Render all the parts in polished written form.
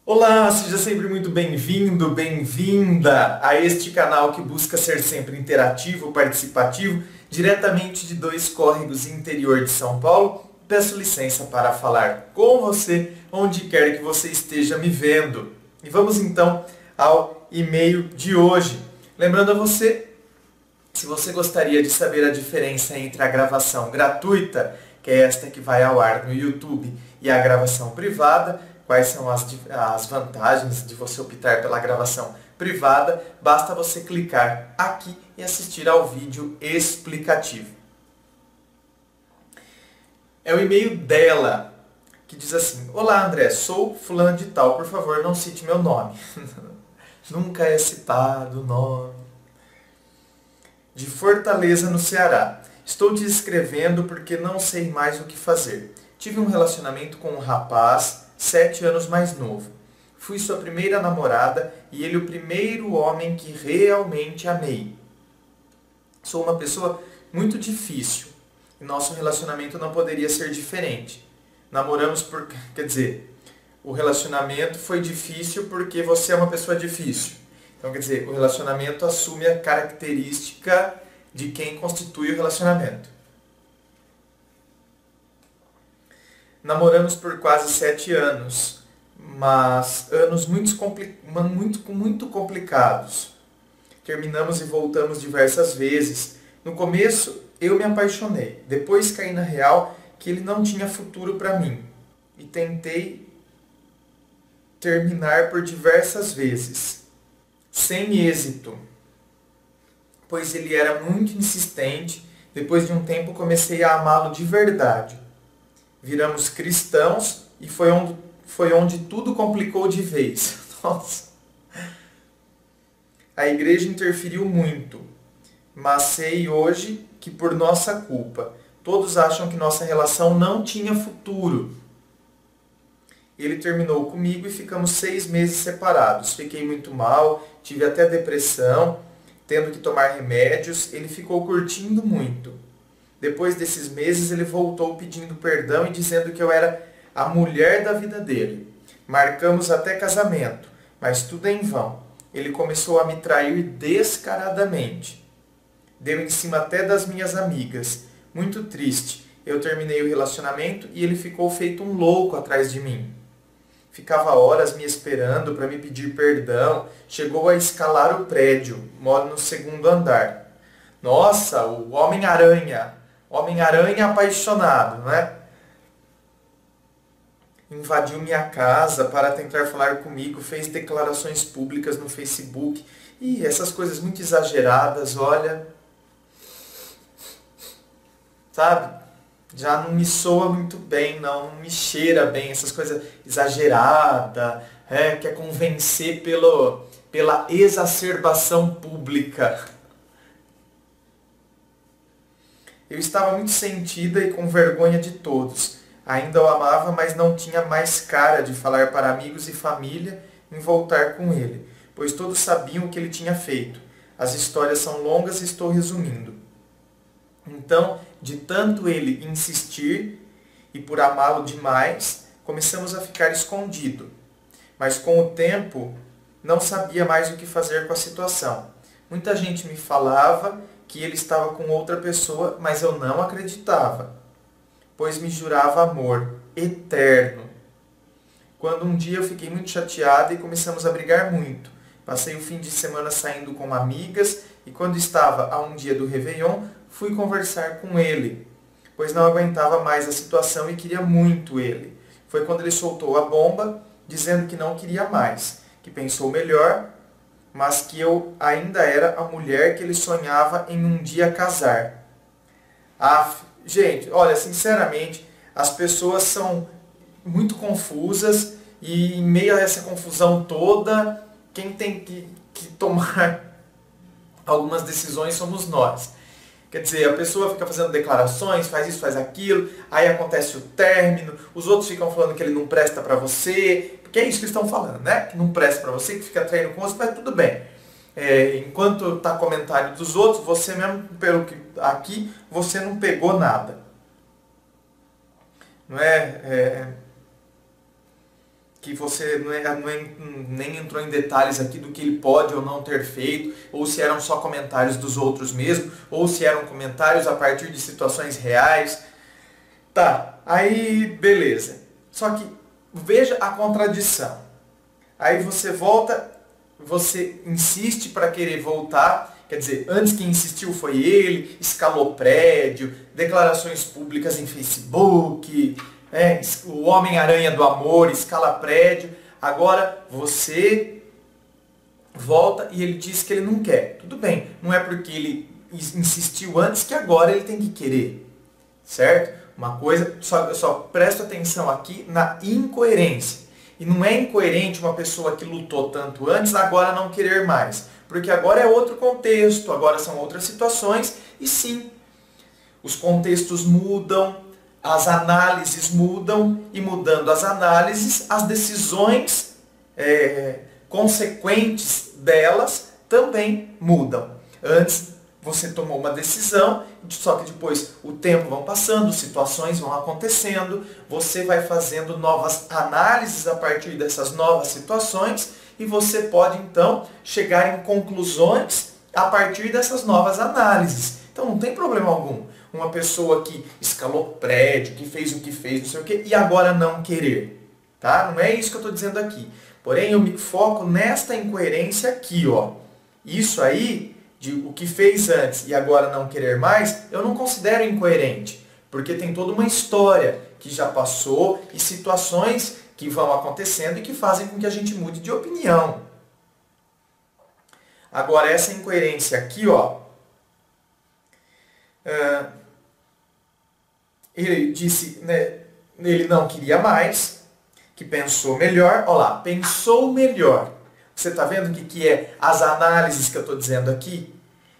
Olá, seja sempre muito bem-vindo, bem-vinda a este canal que busca ser sempre interativo, participativo, diretamente de dois córregos interior de São Paulo. Peço licença para falar com você, onde quer que você esteja me vendo. E vamos então ao e-mail de hoje. Lembrando a você, se você gostaria de saber a diferença entre a gravação gratuita, que é esta que vai ao ar no YouTube, e a gravação privada, quais são as vantagens de você optar pela gravação privada, basta você clicar aqui e assistir ao vídeo explicativo. É o e-mail dela, que diz assim: Olá André, sou fulana de tal, por favor não cite meu nome. Nunca é citado o nome. De Fortaleza, no Ceará. Estou te escrevendo porque não sei mais o que fazer. Tive um relacionamento com um rapaz 7 anos mais novo. Fui sua primeira namorada e ele o primeiro homem que realmente amei. Sou uma pessoa muito difícil e nosso relacionamento não poderia ser diferente. Namoramos por... Quer dizer, o relacionamento foi difícil porque você é uma pessoa difícil. Então, quer dizer, o relacionamento assume a característica de quem constitui o relacionamento. Namoramos por quase 7 anos, mas anos muito complicados. Terminamos e voltamos diversas vezes. No começo, eu me apaixonei. Depois caí na real que ele não tinha futuro para mim. E tentei terminar por diversas vezes. Sem êxito, pois ele era muito insistente. Depois de um tempo comecei a amá-lo de verdade. Viramos cristãos e foi onde tudo complicou de vez. Nossa. A igreja interferiu muito, mas sei hoje que por nossa culpa. Todos acham que nossa relação não tinha futuro. Ele terminou comigo e ficamos 6 meses separados. Fiquei muito mal, tive até depressão, tendo que tomar remédios. Ele ficou curtindo muito. Depois desses meses, ele voltou pedindo perdão e dizendo que eu era a mulher da vida dele. Marcamos até casamento, mas tudo em vão. Ele começou a me trair descaradamente. Deu em cima até das minhas amigas. Muito triste. Eu terminei o relacionamento e ele ficou feito um louco atrás de mim. Ficava horas me esperando para me pedir perdão. Chegou a escalar o prédio. Moro no 2º andar. Nossa, o Homem-Aranha. Homem-Aranha apaixonado, né? Invadiu minha casa para tentar falar comigo. Fez declarações públicas no Facebook. E essas coisas muito exageradas, olha. Sabe? Já não me soa muito bem, não me cheira bem, essas coisas exageradas, quer convencer pela exacerbação pública. Eu estava muito sentida e com vergonha de todos. Ainda o amava, mas não tinha mais cara de falar para amigos e família em voltar com ele, pois todos sabiam o que ele tinha feito. As histórias são longas e estou resumindo. Então, de tanto ele insistir e por amá-lo demais, começamos a ficar escondido. Mas com o tempo, não sabia mais o que fazer com a situação. Muita gente me falava que ele estava com outra pessoa, mas eu não acreditava, pois me jurava amor eterno. Quando um dia eu fiquei muito chateada e começamos a brigar muito. Passei o fim de semana saindo com amigas e quando estava a um dia do Réveillon, fui conversar com ele, pois não aguentava mais a situação e queria muito ele. Foi quando ele soltou a bomba, dizendo que não queria mais, que pensou melhor, mas que eu ainda era a mulher que ele sonhava em um dia casar. Gente, olha, sinceramente, as pessoas são muito confusas e em meio a essa confusão toda, quem tem que tomar algumas decisões somos nós. Quer dizer, a pessoa fica fazendo declarações, faz isso, faz aquilo, aí acontece o término, os outros ficam falando que ele não presta pra você, porque é isso que eles estão falando, né? Que não presta pra você, que fica traindo com você, mas tudo bem. Enquanto tá comentário dos outros, você mesmo, pelo que aqui, você não pegou nada. Não é? que você nem entrou em detalhes aqui do que ele pode ou não ter feito, ou se eram só comentários dos outros mesmo, ou se eram comentários a partir de situações reais. Tá, aí beleza. Só que veja a contradição. Aí você volta, você insiste para querer voltar, quer dizer, antes quem insistiu foi ele, escalou prédio, declarações públicas em Facebook, o Homem-Aranha do Amor, escala prédio. Agora você volta e ele diz que ele não quer. Tudo bem, não é porque ele insistiu antes que agora ele tem que querer, certo? Uma coisa, só presta atenção aqui na incoerência. E não é incoerente uma pessoa que lutou tanto antes agora não querer mais. Porque agora é outro contexto, agora são outras situações. E sim, os contextos mudam, as análises mudam. E mudando as análises, as decisões consequentes delas também mudam. Antes você tomou uma decisão, só que depois o tempo vai passando, situações vão acontecendo, você vai fazendo novas análises a partir dessas novas situações e você pode então chegar em conclusões a partir dessas novas análises. Então não tem problema algum. Uma pessoa que escalou prédio, que fez o que fez, não sei o quê, e agora não querer. Tá? Não é isso que eu estou dizendo aqui. Porém, eu me foco nesta incoerência aqui, ó. Isso aí, de o que fez antes e agora não querer mais, eu não considero incoerente. Porque tem toda uma história que já passou e situações que vão acontecendo e que fazem com que a gente mude de opinião. Agora, essa incoerência aqui, ó. Ele disse, né, ele não queria mais, que pensou melhor. Olha lá, pensou melhor. Você está vendo o que é as análises que eu estou dizendo aqui?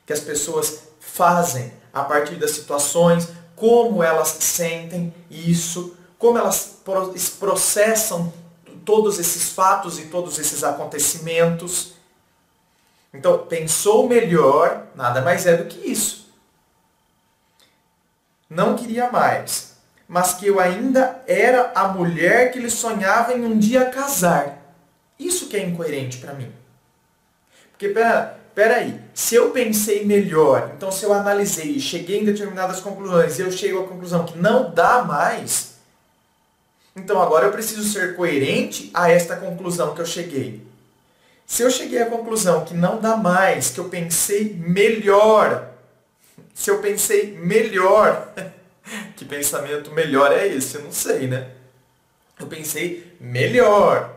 Que as pessoas fazem a partir das situações, como elas sentem isso, como elas processam todos esses fatos e todos esses acontecimentos. Então, pensou melhor, nada mais é do que isso. Não queria mais, mas que eu ainda era a mulher que ele sonhava em um dia casar. Isso que é incoerente para mim. Porque, peraí, se eu pensei melhor, então se eu analisei e cheguei em determinadas conclusões e eu chego à conclusão que não dá mais, então agora eu preciso ser coerente a esta conclusão que eu cheguei. Se eu cheguei à conclusão que não dá mais, que eu pensei melhor, se eu pensei melhor, que pensamento melhor é esse? Eu não sei, né? Eu pensei melhor.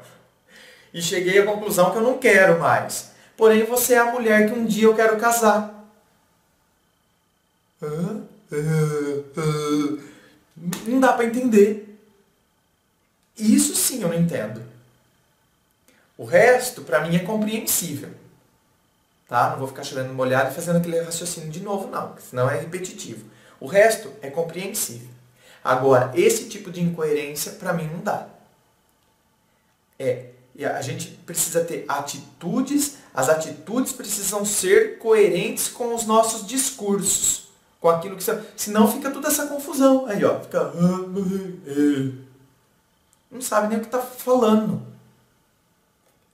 E cheguei à conclusão que eu não quero mais. Porém, você é a mulher que um dia eu quero casar. Não dá para entender. Isso sim eu não entendo. O resto, para mim, é compreensível. Tá? Não vou ficar chorando molhado e fazendo aquele raciocínio de novo, não. Senão é repetitivo. O resto é compreensível. Agora, esse tipo de incoerência, para mim, não dá. E a gente precisa ter atitudes, as atitudes precisam ser coerentes com os nossos discursos, com aquilo que... Senão fica toda essa confusão. Aí, ó, fica... Não sabe nem o que está falando.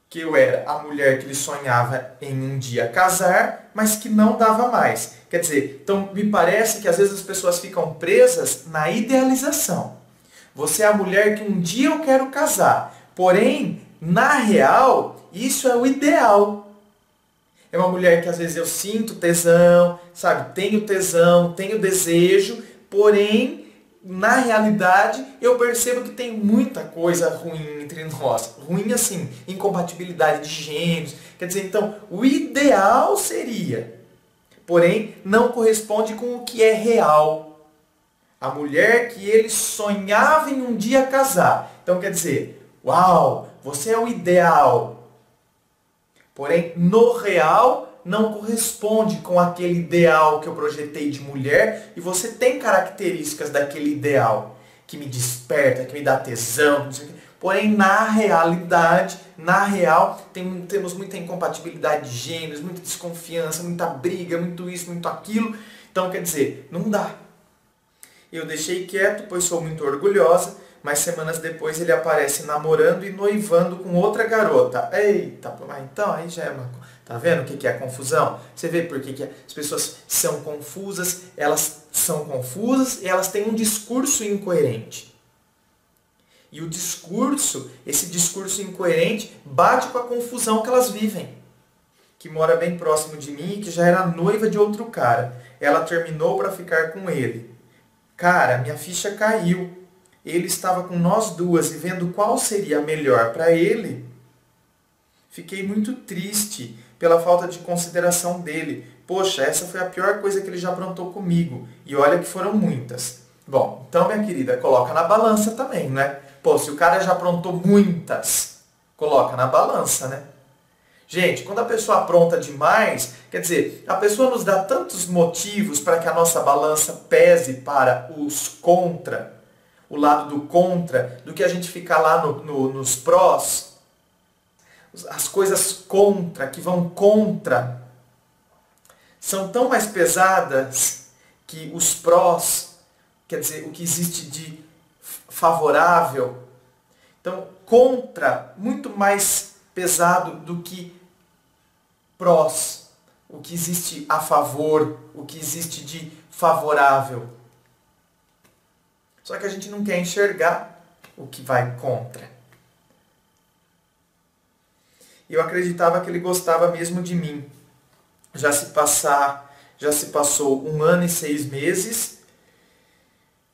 Que eu era a mulher que ele sonhava em um dia casar, mas que não dava mais. Quer dizer, então me parece que às vezes as pessoas ficam presas na idealização. Você é a mulher que um dia eu quero casar, porém, na real, isso é o ideal. É uma mulher que às vezes eu sinto tesão, sabe? Tenho tesão, tenho desejo, porém, na realidade, eu percebo que tem muita coisa ruim entre nós. Ruim assim, incompatibilidade de gêneros. Quer dizer, então, o ideal seria, porém, não corresponde com o que é real. A mulher que ele sonhava em um dia casar. Então, quer dizer, uau, você é o ideal. Porém, no real, não corresponde com aquele ideal que eu projetei de mulher e você tem características daquele ideal que me desperta, que me dá tesão, não sei o quê. Porém, na realidade, na real, temos muita incompatibilidade de gêneros, muita desconfiança, muita briga, muito isso, muito aquilo. Então, quer dizer, não dá. Eu deixei quieto, pois sou muito orgulhosa, mas semanas depois ele aparece namorando e noivando com outra garota. Eita, então aí já é uma... Tá vendo o que é confusão? Você vê por que as pessoas são confusas, e elas têm um discurso incoerente. E o discurso, esse discurso incoerente, bate com a confusão que elas vivem. Que mora bem próximo de mim e que já era noiva de outro cara. Ela terminou para ficar com ele. Cara, minha ficha caiu. Ele estava com nós duas e vendo qual seria melhor para ele. Fiquei muito triste pela falta de consideração dele. Poxa, essa foi a pior coisa que ele já aprontou comigo. E olha que foram muitas. Bom, então, minha querida, coloca na balança também, né? Pô, se o cara já aprontou muitas, coloca na balança, né? Gente, quando a pessoa apronta demais, quer dizer, a pessoa nos dá tantos motivos para que a nossa balança pese para os contra, o lado do contra, do que a gente ficar lá nos prós. As coisas contra, que vão contra, são tão mais pesadas que os prós, quer dizer, o que existe de favorável. Então, contra, muito mais pesado do que prós, o que existe a favor, o que existe de favorável. Só que a gente não quer enxergar o que vai contra. Eu acreditava que ele gostava mesmo de mim. Já se passou 1 ano e 6 meses.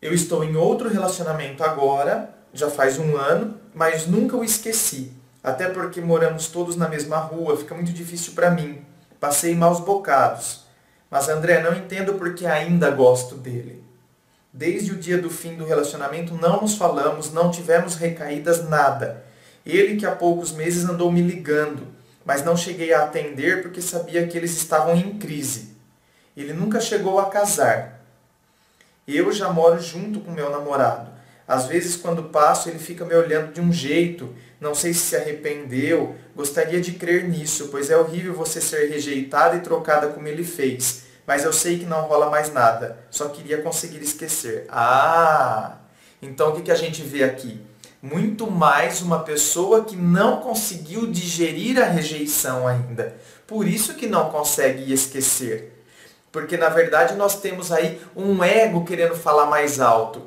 Eu estou em outro relacionamento agora, já faz 1 ano, mas nunca o esqueci. Até porque moramos todos na mesma rua, fica muito difícil para mim. Passei maus bocados. Mas André, não entendo porque ainda gosto dele. Desde o dia do fim do relacionamento não nos falamos, não tivemos recaídas, nada. Ele que há poucos meses andou me ligando, mas não cheguei a atender porque sabia que eles estavam em crise. Ele nunca chegou a casar. Eu já moro junto com meu namorado. Às vezes, quando passo, ele fica me olhando de um jeito. Não sei se arrependeu. Gostaria de crer nisso, pois é horrível você ser rejeitada e trocada como ele fez. Mas eu sei que não rola mais nada. Só queria conseguir esquecer. Ah! Então o que a gente vê aqui? Muito mais uma pessoa que não conseguiu digerir a rejeição ainda. Por isso que não consegue esquecer. Porque na verdade nós temos aí um ego querendo falar mais alto.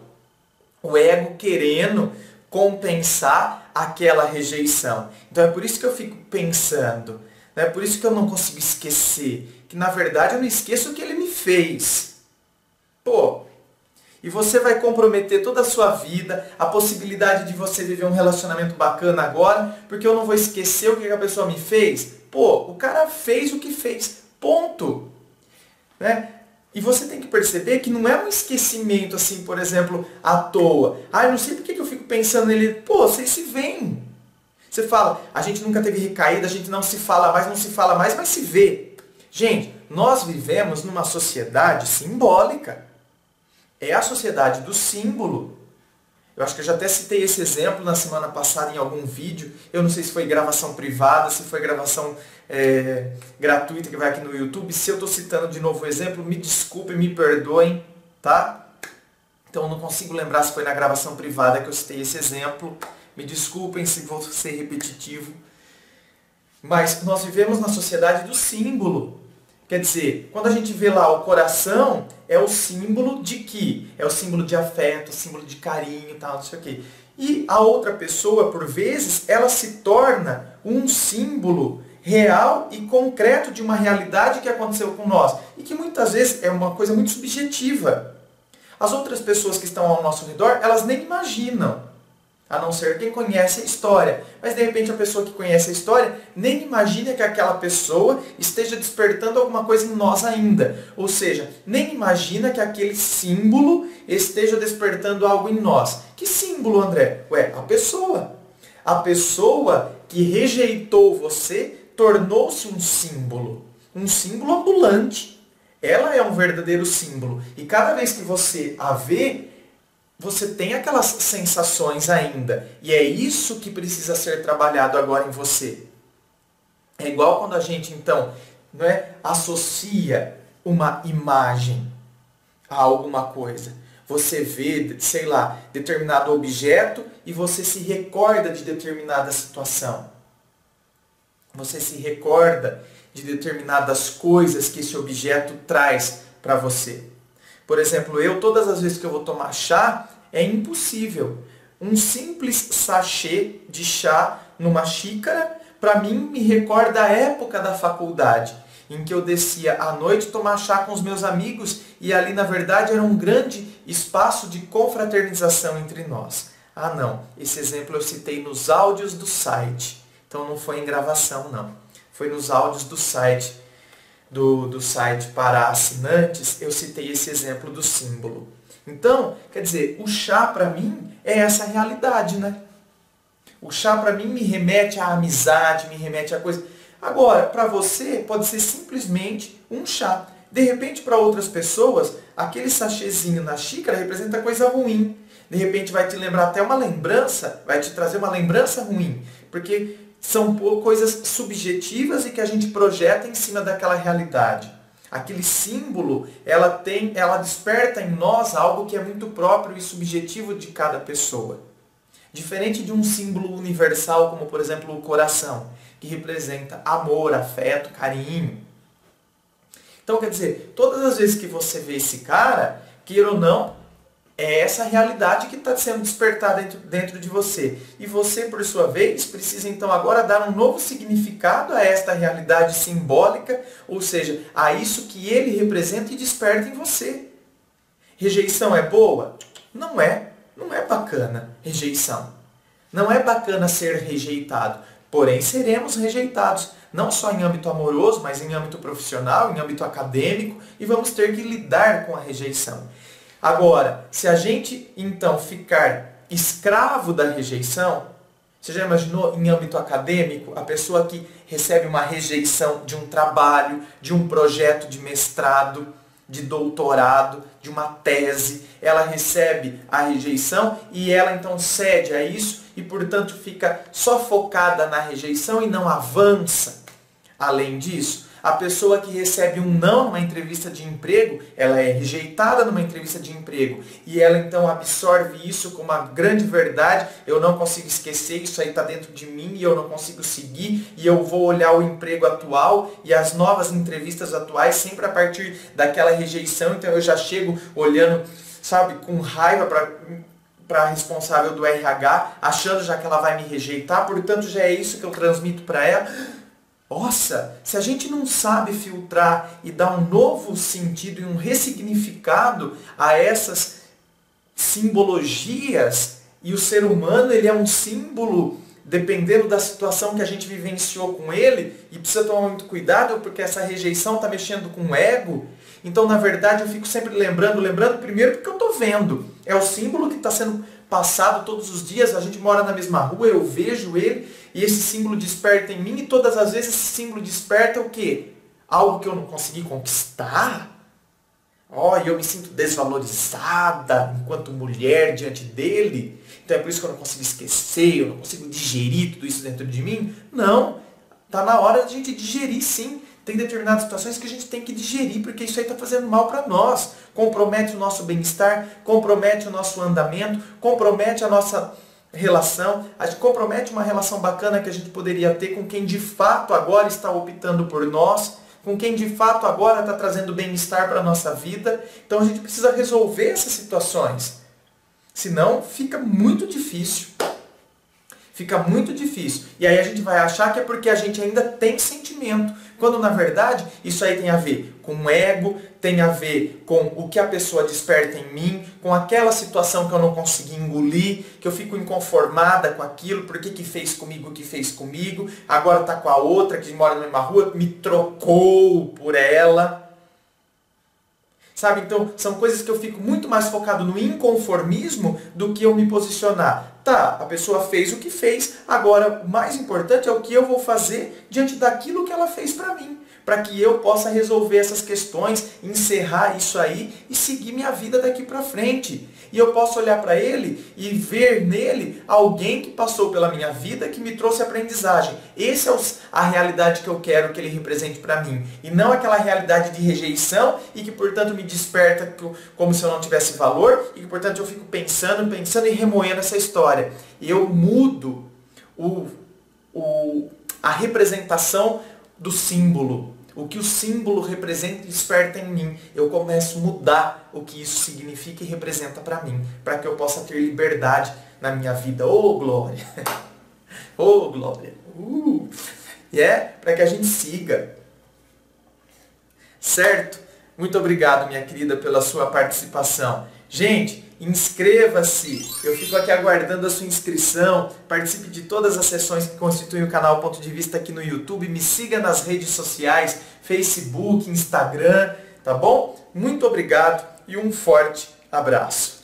O ego querendo compensar aquela rejeição. Então é por isso que eu fico pensando. É por isso que eu não consigo esquecer. Que na verdade eu não esqueço o que ele me fez. Pô, e você vai comprometer toda a sua vida, a possibilidade de você viver um relacionamento bacana agora, porque eu não vou esquecer o que a pessoa me fez? Pô, o cara fez o que fez. Ponto. Né? E você tem que perceber que não é um esquecimento, assim, por exemplo, à toa. Ah, eu não sei por que eu fico pensando nele. Pô, vocês se veem. Você fala, a gente nunca teve recaída, a gente não se fala mais, mas se vê. Gente, nós vivemos numa sociedade simbólica. É a sociedade do símbolo. Eu acho que eu já até citei esse exemplo na semana passada em algum vídeo. Eu não sei se foi gravação privada, se foi gravação gratuita que vai aqui no YouTube. Se eu estou citando de novo o exemplo, me desculpem, me perdoem, tá? Então eu não consigo lembrar se foi na gravação privada que eu citei esse exemplo. Me desculpem se vou ser repetitivo. Mas nós vivemos na sociedade do símbolo. Quer dizer, quando a gente vê lá o coração, é o símbolo de quê? É o símbolo de afeto, o símbolo de carinho e tal, não sei o quê. E a outra pessoa, por vezes, ela se torna um símbolo real e concreto de uma realidade que aconteceu com nós. E que muitas vezes é uma coisa muito subjetiva. As outras pessoas que estão ao nosso redor, elas nem imaginam. A não ser quem conhece a história. Mas de repente a pessoa que conhece a história nem imagina que aquela pessoa esteja despertando alguma coisa em nós ainda. Ou seja, nem imagina que aquele símbolo esteja despertando algo em nós. Que símbolo, André? Ué, a pessoa. A pessoa que rejeitou você tornou-se um símbolo. Um símbolo ambulante. Ela é um verdadeiro símbolo. E cada vez que você a vê, você tem aquelas sensações ainda. E é isso que precisa ser trabalhado agora em você. É igual quando a gente, então, associa uma imagem a alguma coisa. você vê, sei lá, determinado objeto e você se recorda de determinada situação. Você se recorda de determinadas coisas que esse objeto traz para você. Por exemplo, todas as vezes que eu vou tomar chá, é impossível. Um simples sachê de chá numa xícara, para mim, me recorda a época da faculdade, em que eu descia à noite tomar chá com os meus amigos e ali, na verdade, era um grande espaço de confraternização entre nós. Ah, não. Esse exemplo eu citei nos áudios do site. Então, não foi em gravação, não. Foi nos áudios do site, do site para assinantes, eu citei esse exemplo do símbolo. Então, quer dizer, o chá para mim é essa realidade, né? O chá para mim me remete à amizade, me remete a coisa. Agora, para você, pode ser simplesmente um chá. De repente, para outras pessoas, aquele sachêzinho na xícara representa coisa ruim. De repente, vai te lembrar até uma lembrança, vai te trazer uma lembrança ruim. Porque são coisas subjetivas e que a gente projeta em cima daquela realidade. Aquele símbolo, ela desperta em nós algo que é muito próprio e subjetivo de cada pessoa. Diferente de um símbolo universal, como por exemplo o coração, que representa amor, afeto, carinho. Então, quer dizer, todas as vezes que você vê esse cara, queira ou não, é essa realidade que está sendo despertada dentro de você. E você, por sua vez, precisa então agora dar um novo significado a esta realidade simbólica, ou seja, a isso que ele representa e desperta em você. Rejeição é boa? Não é. Não é bacana rejeição. Não é bacana ser rejeitado. Porém, seremos rejeitados. Não só em âmbito amoroso, mas em âmbito profissional, em âmbito acadêmico. E vamos ter que lidar com a rejeição. Agora, se a gente, então, ficar escravo da rejeição, você já imaginou em âmbito acadêmico, a pessoa que recebe uma rejeição de um trabalho, de um projeto de mestrado, de doutorado, de uma tese, ela recebe a rejeição e ela então cede a isso e, portanto, fica só focada na rejeição e não avança. Além disso, a pessoa que recebe um não numa entrevista de emprego, ela é rejeitada numa entrevista de emprego. E ela então absorve isso como uma grande verdade. Eu não consigo esquecer, isso aí está dentro de mim e eu não consigo seguir. E eu vou olhar o emprego atual e as novas entrevistas atuais sempre a partir daquela rejeição. Então eu já chego olhando, sabe, com raiva para a responsável do RH, achando já que ela vai me rejeitar. Portanto, já é isso que eu transmito para ela. Nossa, se a gente não sabe filtrar e dar um novo sentido e um ressignificado a essas simbologias, e o ser humano ele é um símbolo dependendo da situação que a gente vivenciou com ele, e precisa tomar muito cuidado porque essa rejeição está mexendo com o ego. Então, na verdade, eu fico sempre lembrando primeiro porque eu estou vendo. É o símbolo que está sendo passado todos os dias, a gente mora na mesma rua, eu vejo ele, e esse símbolo desperta em mim, e todas as vezes esse símbolo desperta o quê? Algo que eu não consegui conquistar? E eu me sinto desvalorizada enquanto mulher diante dele. Então é por isso que eu não consigo esquecer, eu não consigo digerir tudo isso dentro de mim? Não, está na hora de a gente digerir sim. Tem determinadas situações que a gente tem que digerir, porque isso aí está fazendo mal para nós. Compromete o nosso bem-estar, compromete o nosso andamento, compromete a nossa relação, a gente compromete uma relação bacana que a gente poderia ter com quem de fato agora está optando por nós, com quem de fato agora está trazendo bem-estar para a nossa vida. Então a gente precisa resolver essas situações. Senão fica muito difícil. Fica muito difícil. E aí a gente vai achar que é porque a gente ainda tem sentimento. Quando na verdade isso aí tem a ver com o ego, tem a ver com o que a pessoa desperta em mim, com aquela situação que eu não consegui engolir, que eu fico inconformada com aquilo, por que fez comigo o que fez comigo, agora está com a outra que mora na mesma rua, me trocou por ela. Sabe? Então, são coisas que eu fico muito mais focado no inconformismo do que eu me posicionar. Tá, a pessoa fez o que fez, agora o mais importante é o que eu vou fazer diante daquilo que ela fez para mim. Para que eu possa resolver essas questões, encerrar isso aí e seguir minha vida daqui para frente. e eu posso olhar para ele e ver nele alguém que passou pela minha vida, que me trouxe aprendizagem. Essa é a realidade que eu quero que ele represente para mim. E não aquela realidade de rejeição e que, portanto, me desperta como se eu não tivesse valor e que, portanto, eu fico pensando e remoendo essa história. E eu mudo a representação do símbolo. O que o símbolo representa e desperta em mim. Eu começo a mudar o que isso significa e representa para mim. Para que eu possa ter liberdade na minha vida. Oh, glória! Oh, glória! E para que a gente siga. Certo? Muito obrigado, minha querida, pela sua participação. Gente, inscreva-se. Eu fico aqui aguardando a sua inscrição. Participe de todas as sessões que constituem o canal Ponto de Vista aqui no YouTube. Me siga nas redes sociais, Facebook, Instagram, tá bom? Muito obrigado e um forte abraço.